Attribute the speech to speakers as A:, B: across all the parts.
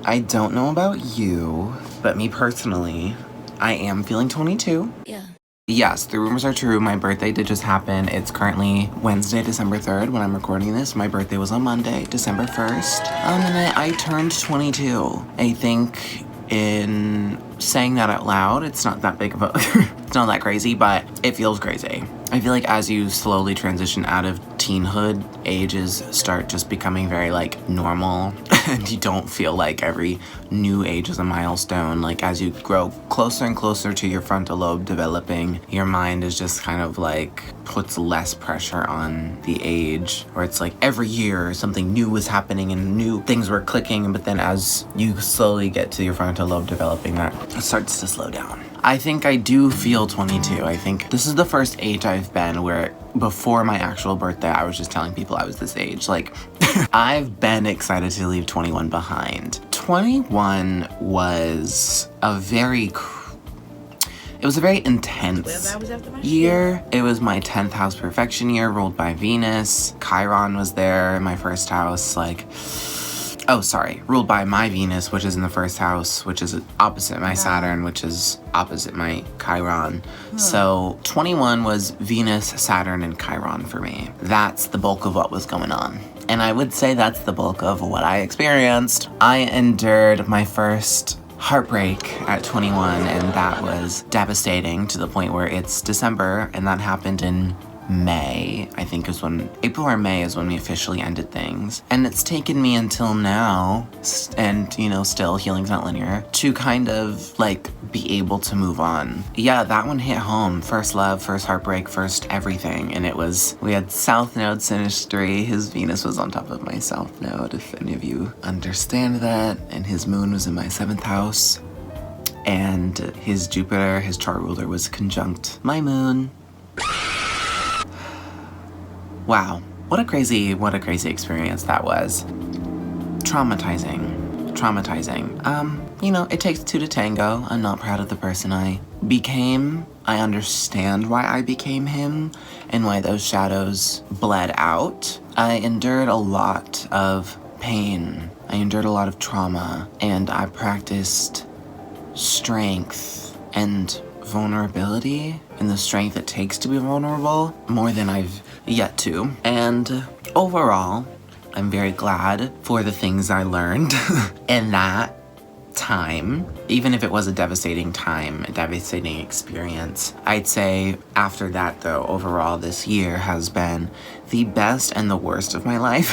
A: I don't know about you, but me personally, I am feeling 22.
B: Yeah.
A: Yes, the rumors are true. My birthday did just happen. It's currently Wednesday, December 3rd when I'm recording this. My birthday was on Monday, December 1st. And I turned 22. I think in saying that out loud, it's not that big of a, it's not that crazy, but it feels crazy. I feel like as you slowly transition out of teenhood, ages start just becoming very like normal and you don't feel like every new age is a milestone. Like as you grow closer and closer to your frontal lobe developing, your mind is just kind of like puts less pressure on the age, where it's like every year something new was happening and new things were clicking, but then as you slowly get to your frontal lobe developing, that starts to slow down. I think I do feel 22. I think this is the first age I've been where before my actual birthday, I was just telling people I was this age. Like, I've been excited to leave 21 behind. 21 was a very intense year. It was my 10th house perfection year, ruled by Venus. Chiron was there in my first house, ruled by my Venus, which is in the first house, which is opposite my Saturn, which is opposite my Chiron. So 21 was Venus, Saturn, and Chiron for me. That's the bulk of what was going on. And I would say that's the bulk of what I experienced. I endured my first heartbreak at 21, and that was devastating to the point where it's December, and that happened in May, I think is when, April or May is when we officially ended things. And it's taken me until now, and you know, still healing's not linear, to kind of like be able to move on. Yeah, that one hit home. First love, first heartbreak, first everything. And it was, we had South Node synastry. His Venus was on top of my South Node, if any of you understand that. And his moon was in my 7th house. And his Jupiter, his chart ruler, was conjunct my moon. Wow, what a crazy experience that was. Traumatizing. You know, it takes two to tango. I'm not proud of the person I became. I understand why I became him and why those shadows bled out. I endured a lot of pain. I endured a lot of trauma, and I practiced strength and vulnerability and the strength it takes to be vulnerable more than I've yet to. And overall, I'm very glad for the things I learned in that time, even if it was a devastating time, a devastating experience. I'd say after that though, overall this year has been the best and the worst of my life.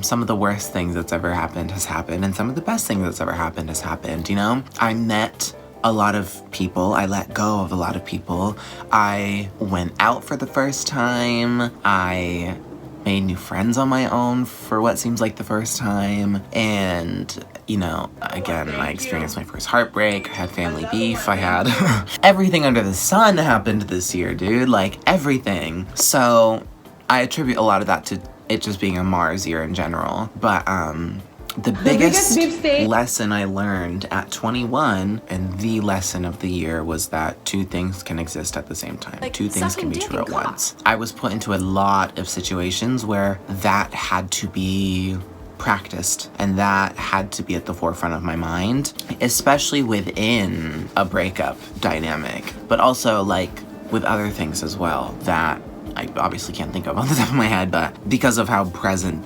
A: Some of the worst things that's ever happened has happened, and some of the best things that's ever happened has happened, you know? I met a lot of people. I let go of a lot of people. I went out for the first time. I made new friends on my own for what seems like the first time. And, you know, again, I experienced my first heartbreak. I had family beef. I had everything under the sun happened this year, dude. Like, everything. So I attribute a lot of that to it just being a Mars year in general. But, the biggest lesson I learned at 21, and the lesson of the year, was that two things can exist at the same time. Like, two things can be true at once. I was put into a lot of situations where that had to be practiced, and that had to be at the forefront of my mind, especially within a breakup dynamic, but also like with other things as well that I obviously can't think of off the top of my head, but because of how present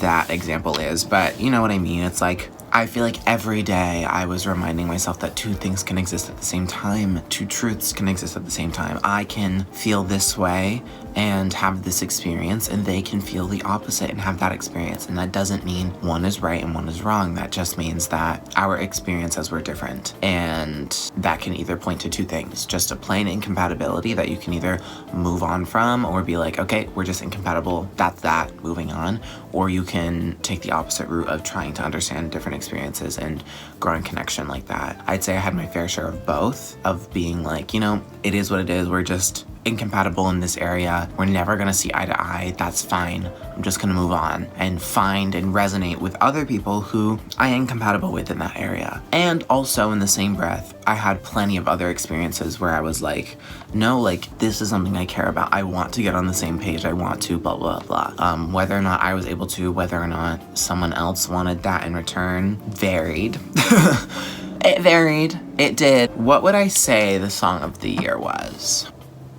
A: that example is. But you know what I mean? It's like, I feel like every day I was reminding myself that two things can exist at the same time. Two truths can exist at the same time. I can feel this way and have this experience, and they can feel the opposite and have that experience. And that doesn't mean one is right and one is wrong. That just means that our experiences were different. And that can either point to two things: just a plain incompatibility that you can either move on from, or be like, okay, we're just incompatible, that's that, moving on. Or you can take the opposite route of trying to understand different experiences and growing connection like that. I'd say I had my fair share of both, of being like, you know, it is what it is. We're just incompatible in this area. We're never gonna see eye to eye. That's fine. I'm just gonna move on and find and resonate with other people who I am compatible with in that area. And also in the same breath, I had plenty of other experiences where I was like, no, like this is something I care about. I want to get on the same page. I want to blah, blah, blah. Whether or not I was able to, whether or not someone else wanted that in return, varied. It varied. It did. What would I say the song of the year was?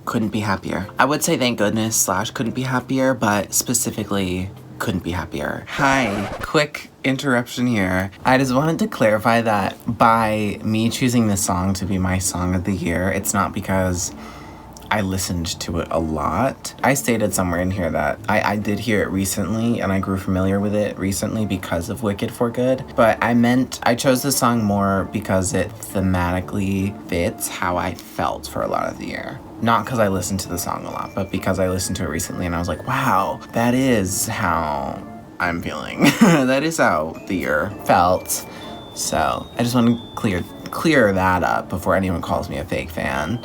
A: Couldn't be happier. I would say thank goodness / couldn't be happier, but specifically couldn't be happier. Hi, quick interruption here. I just wanted to clarify that by me choosing this song to be my song of the year, it's not because I listened to it a lot. I stated somewhere in here that I did hear it recently and I grew familiar with it recently because of Wicked for Good, but I chose this song more because it thematically fits how I felt for a lot of the year. Not because I listened to the song a lot, but because I listened to it recently and I was like, wow, that is how I'm feeling. That is how the year felt. So I just want to clear that up before anyone calls me a fake fan.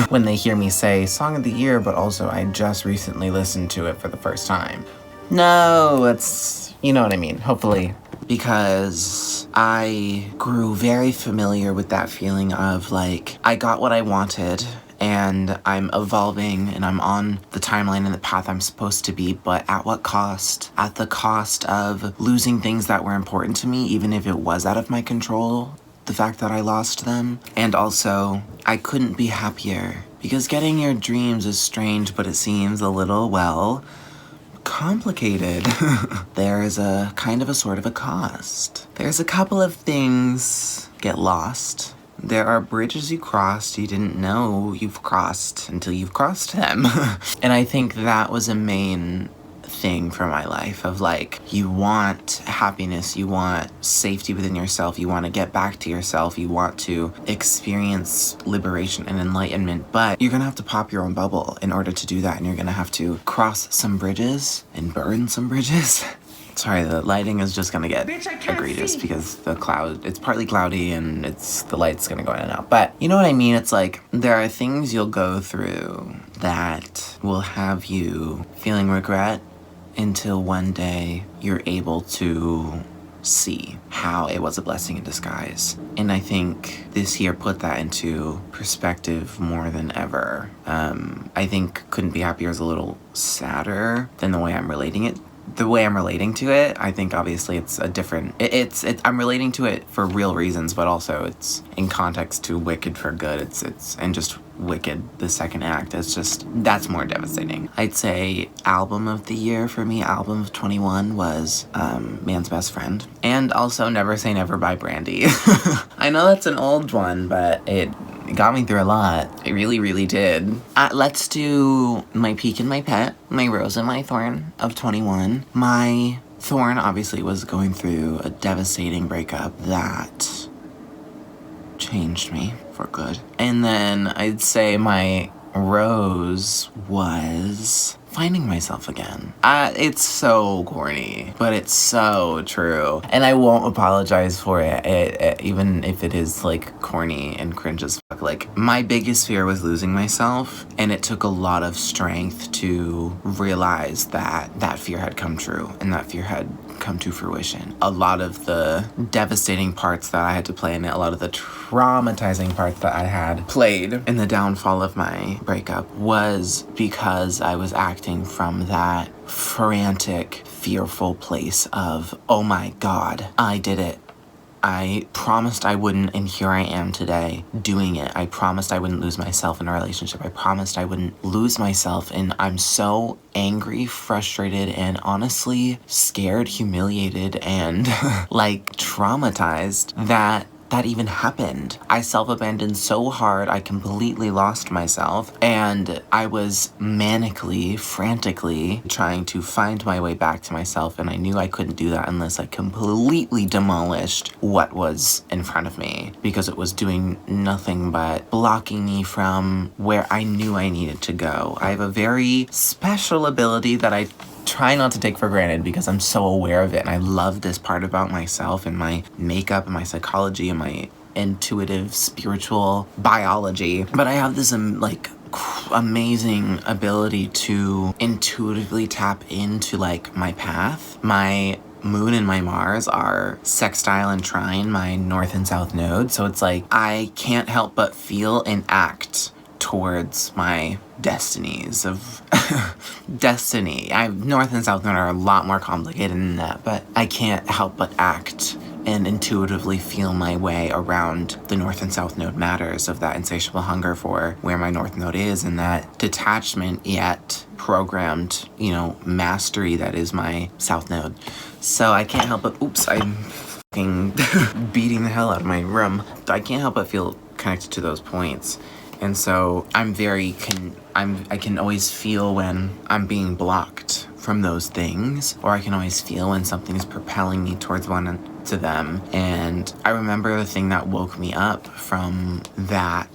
A: When they hear me say song of the year, but also I just recently listened to it for the first time. No, it's, you know what I mean, hopefully. Because I grew very familiar with that feeling of like, I got what I wanted and I'm evolving and I'm on the timeline and the path I'm supposed to be, but at what cost? At the cost of losing things that were important to me, even if it was out of my control. The fact that I lost them. And also, I couldn't be happier. Because getting your dreams is strange, but it seems a little, well, complicated. There is a kind of a sort of a cost. There's a couple of things get lost. There are bridges you crossed you didn't know you've crossed until you've crossed them. And I think that was a main thing for my life of like, you want happiness, you want safety within yourself, you want to get back to yourself, you want to experience liberation and enlightenment, but you're gonna have to pop your own bubble in order to do that, and you're gonna have to cross some bridges and burn some bridges. Sorry, the lighting is just gonna get egregious because it's partly cloudy and the light's gonna go in and out. But you know what I mean? It's like, there are things you'll go through that will have you feeling regret until one day you're able to see how it was a blessing in disguise. And I think this year put that into perspective more than ever. I think Couldn't Be Happier is a little sadder than the way I'm relating to it. I think obviously it's a different, I'm relating to it for real reasons, but also it's in context to Wicked for Good. And just Wicked, the second act, that's more devastating. I'd say album of the year for me, album of 21 was Man's Best Friend. And also Never Say Never by Brandy. I know that's an old one, but it got me through a lot. It really, really did. Let's do my peak and my pet, my rose and my thorn of 21. My thorn obviously was going through a devastating breakup that changed me for good. And then I'd say my rose was finding myself again. It's so corny, but it's so true. And I won't apologize for it, even if it is like corny and cringe as fuck. Like, my biggest fear was losing myself, and it took a lot of strength to realize that that fear had come true and that fear had come to fruition. A lot of the devastating parts that I had to play in it, a lot of the traumatizing parts that I had played in the downfall of my breakup was because I was acting from that frantic, fearful place of, oh my God, I did it. I promised I wouldn't, and here I am today doing it. I promised I wouldn't lose myself in a relationship. I promised I wouldn't lose myself, and I'm so angry, frustrated, and honestly scared, humiliated, and like traumatized that even happened. I self-abandoned so hard, I completely lost myself, and I was manically, frantically trying to find my way back to myself, and I knew I couldn't do that unless I completely demolished what was in front of me, because it was doing nothing but blocking me from where I knew I needed to go. I have a very special ability that I try not to take for granted because I'm so aware of it, and I love this part about myself and my makeup and my psychology and my intuitive, spiritual biology, but I have this like amazing ability to intuitively tap into like my path. My Moon and my Mars are sextile and trine my north and south node, so it's like I can't help but feel and act towards my destinies of destiny. North and south node are a lot more complicated than that, but I can't help but act and intuitively feel my way around the north and south node matters of that insatiable hunger for where my north node is and that detachment yet programmed, mastery that is my south node. So I can't help but, I'm fucking beating the hell out of my room. I can't help but feel connected to those points. And so I can always feel when I'm being blocked from those things, or I can always feel when something is propelling me towards to them. And I remember the thing that woke me up from that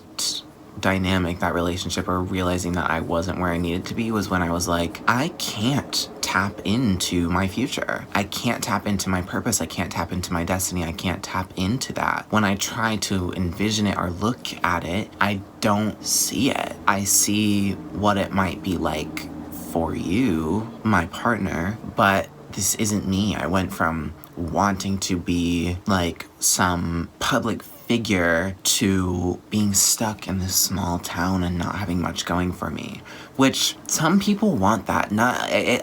A: dynamic, that relationship, or realizing that I wasn't where I needed to be, was when I was like, I can't tap into my future. I can't tap into my purpose. I can't tap into my destiny. I can't tap into that. When I try to envision it or look at it, I don't see it. I see what it might be like for you, my partner, but this isn't me. I went from wanting to be like some public figure to being stuck in this small town and not having much going for me, which some people want that.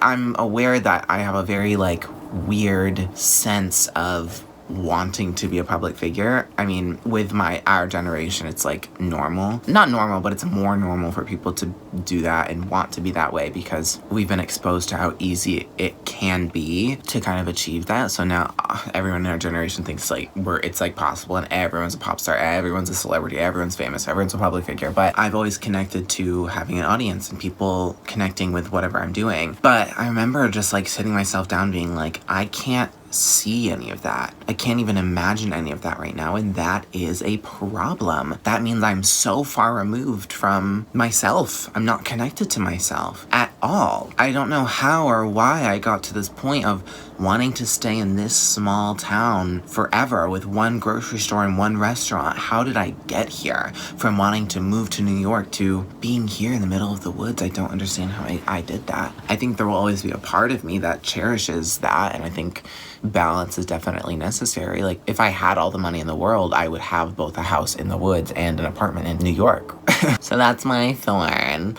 A: I'm aware that I have a very like weird sense of wanting to be a public figure. I mean, with our generation, it's like normal. Not normal, but it's more normal for people to do that and want to be that way because we've been exposed to how easy it can be to kind of achieve that. So now everyone in our generation thinks like it's like possible and everyone's a pop star, everyone's a celebrity, everyone's famous, everyone's a public figure. But I've always connected to having an audience and people connecting with whatever I'm doing. But I remember just like sitting myself down being like, I can't see any of that. I can't even imagine any of that right now, and that is a problem. That means I'm so far removed from myself. I'm not connected to myself at all. I don't know how or why I got to this point of wanting to stay in this small town forever with one grocery store and one restaurant. How did I get here? From wanting to move to New York to being here in the middle of the woods. I don't understand how I did that. I think there will always be a part of me that cherishes that, and I think balance is definitely necessary. Like, if I had all the money in the world, I would have both a house in the woods and an apartment in New York. So that's my thorn.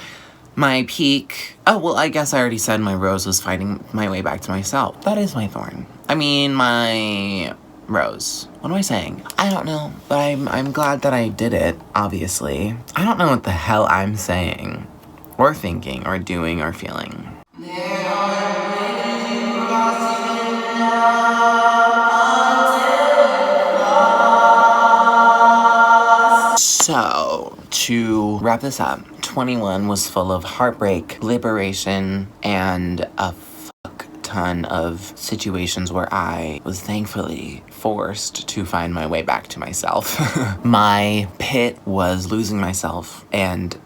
A: My peak, I guess I already said my rose was fighting my way back to myself. That is my thorn. I mean, my rose. What am I saying? I don't know, but I'm glad that I did it, obviously. I don't know what the hell I'm saying, or thinking, or doing, or feeling. So, to wrap this up, 21 was full of heartbreak, liberation, and a fuck ton of situations where I was thankfully forced to find my way back to myself. My pit was losing myself and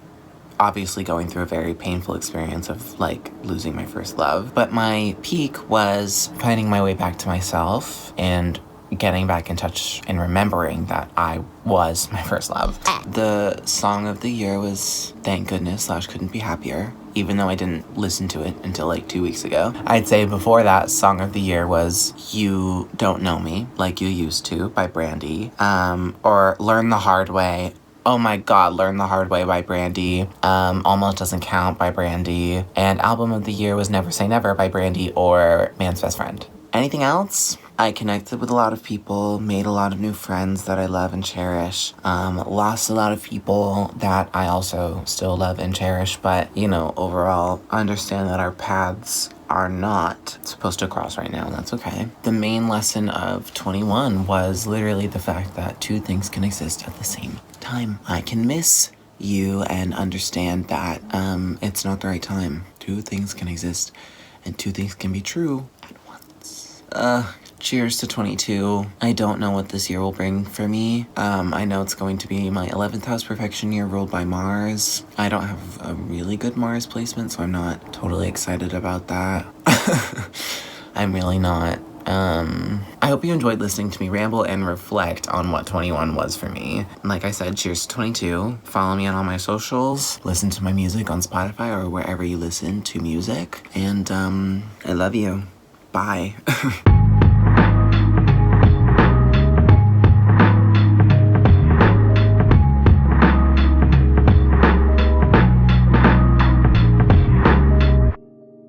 A: obviously going through a very painful experience of like losing my first love. But my peak was finding my way back to myself and getting back in touch and remembering that I was my first love. The song of the year was Thank Goodness / Couldn't Be Happier, even though I didn't listen to it until like 2 weeks ago. I'd say before that, song of the year was You Don't Know Me Like You Used To by Brandy, or Learn the Hard Way. Oh my god, Learn the Hard Way by Brandy, Almost Doesn't Count by Brandy, and album of the year was Never Say Never by Brandy or Man's Best Friend. Anything else? I connected with a lot of people, made a lot of new friends that I love and cherish, lost a lot of people that I also still love and cherish, but, overall, understand that our paths are not supposed to cross right now, and that's okay. The main lesson of 21 was literally the fact that two things can exist at the same time. I can miss you and understand that it's not the right time. Two things can exist, and two things can be true at once. Cheers to 22. I don't know what this year will bring for me. I know it's going to be my 11th house perfection year ruled by Mars. I don't have a really good Mars placement, so I'm not totally excited about that. I'm really not. I hope you enjoyed listening to me ramble and reflect on what 21 was for me. And like I said, cheers to 22. Follow me on all my socials. Listen to my music on Spotify or wherever you listen to music. And I love you. Bye.